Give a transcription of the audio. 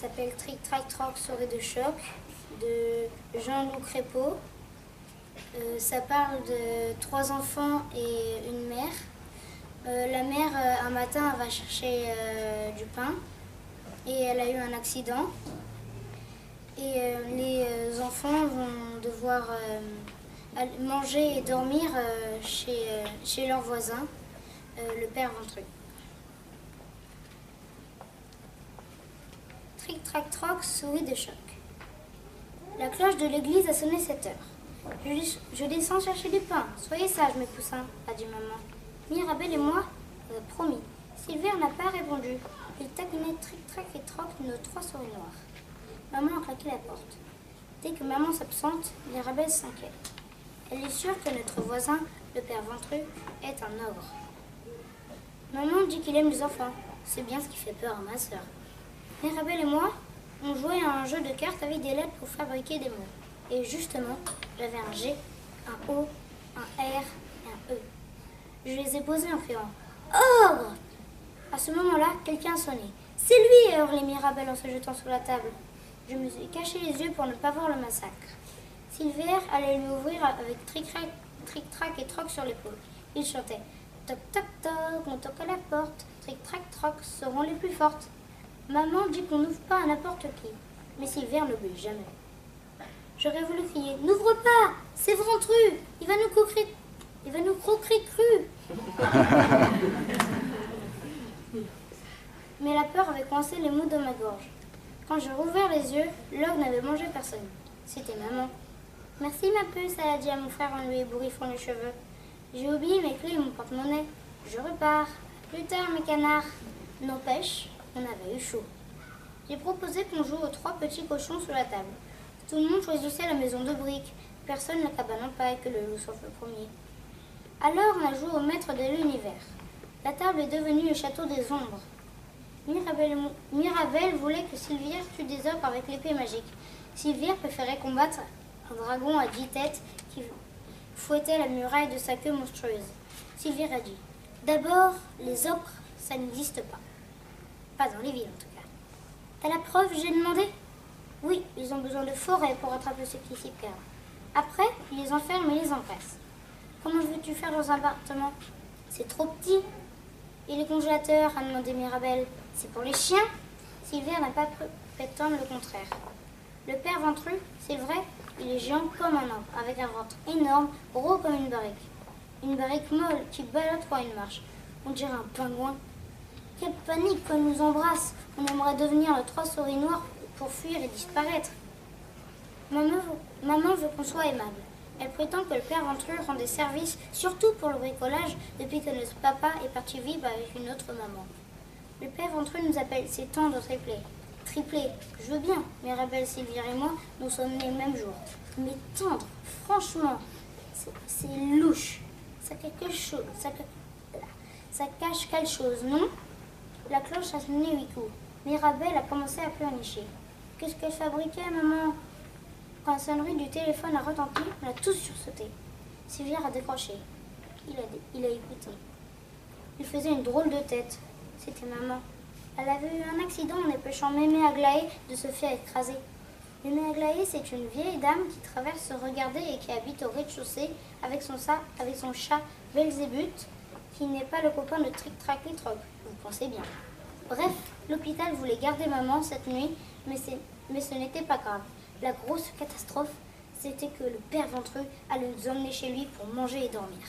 s'appelle Tric Trac Troc Souris de choc de Jean-Loup Crépeau. Ça parle de 3 enfants et une mère. La mère, un matin, elle va chercher du pain et elle a eu un accident. Et les enfants vont devoir manger et dormir chez leur voisin, le père Ventru. Tric Trac Troc Souris de choc. La cloche de l'église a sonné 7 heures. Je descends chercher du pain. Soyez sages, mes poussins, a dit maman. Mirabelle et moi, promis. Silver n'a pas répondu. Il taquinait Tric Trac et Troc nos 3 souris noires. Maman a claqué la porte. Dès que maman s'absente, Mirabelle s'inquiète. Elle est sûre que notre voisin, le père Ventru, est un ogre. Maman dit qu'il aime les enfants. C'est bien ce qui fait peur à ma sœur. Mirabelle et moi, on jouait à un jeu de cartes avec des lettres pour fabriquer des mots. Et justement, j'avais un G, un O, un R et un E. Je les ai posés en criant « Ogre !» À ce moment-là, quelqu'un a sonné. « C'est lui !» a hurlé Mirabelle en se jetant sous la table. Je me suis caché les yeux pour ne pas voir le massacre. Silver allait lui ouvrir avec Tric Trac et Troc sur l'épaule. Il chantait « Toc toc toc, on toque à la porte, Tric Trac Troc seront les plus fortes. » Maman dit qu'on n'ouvre pas à n'importe qui, mais Silver n'oublie jamais. J'aurais voulu crier « N'ouvre pas, c'est Ventru, il va nous croquer cru. » Mais la peur avait coincé les mots dans ma gorge. Quand j'ai rouvert les yeux, l'ogre n'avait mangé personne. C'était maman. « Merci ma puce, elle a dit à mon frère en lui ébouriffant les cheveux. J'ai oublié mes clés et mon porte-monnaie. Je repars. Plus tard, mes canards. » N'empêche, on avait eu chaud. J'ai proposé qu'on joue aux 3 petits cochons sous la table. Tout le monde choisissait la maison de briques. Personne la cabane en paille que le loup sauf le premier. Alors on a joué au maître de l'univers. La table est devenue le château des ombres. Mirabelle voulait que Silver tue des ogres avec l'épée magique. Silver préférait combattre un dragon à 10 têtes qui fouettait la muraille de sa queue monstrueuse. Silver a dit « D'abord, les ogres, ça n'existe pas. Pas dans les villes en tout cas. » T'as la preuve, j'ai demandé. Oui, ils ont besoin de forêt pour attraper ceux qui s'y perdent. Après, ils les enferment et les empressent. Comment veux-tu faire dans un appartement? C'est trop petit. Et les congélateurs, a demandé Mirabelle. C'est pour les chiens? Silver n'a pas pu prétendre le contraire. Le père Ventru, c'est vrai, il est géant comme un arbre, avec un ventre énorme, gros comme une barrique. Une barrique molle qui ballotte quand il marche. On dirait un pingouin. Quelle panique quand il nous embrasse. On aimerait devenir 3 souris noires pour fuir et disparaître. Maman veut qu'on soit aimable. Elle prétend que le père Ventru rend des services, surtout pour le bricolage, depuis que notre papa est parti vivre avec une autre maman. Le père Ventru nous appelle ses tantes triplés. Triplés, je veux bien, Mirabelle, Silver et moi, nous sommes nés le même jour. Mais tendre, franchement, c'est louche. Ça cache quelque chose, non? La cloche a sonné 8 coups. Mirabelle a commencé à pleurnicher. Qu'est-ce qu'elle fabriquait, maman? Quand la sonnerie du téléphone a retenti, on a tous sursauté. Silver a décroché. Il a écouté. Il faisait une drôle de tête. C'était maman. Elle avait eu un accident en empêchant Mémé Aglaé de se faire écraser. Mémé Aglaé, c'est une vieille dame qui traverse Regarder et qui habite au rez-de-chaussée avec son chat Belzébuth, qui n'est pas le copain de Tric Trac et Troc. Vous pensez bien. Bref, l'hôpital voulait garder maman cette nuit, mais ce n'était pas grave. La grosse catastrophe, c'était que le père Ventru allait nous emmener chez lui pour manger et dormir.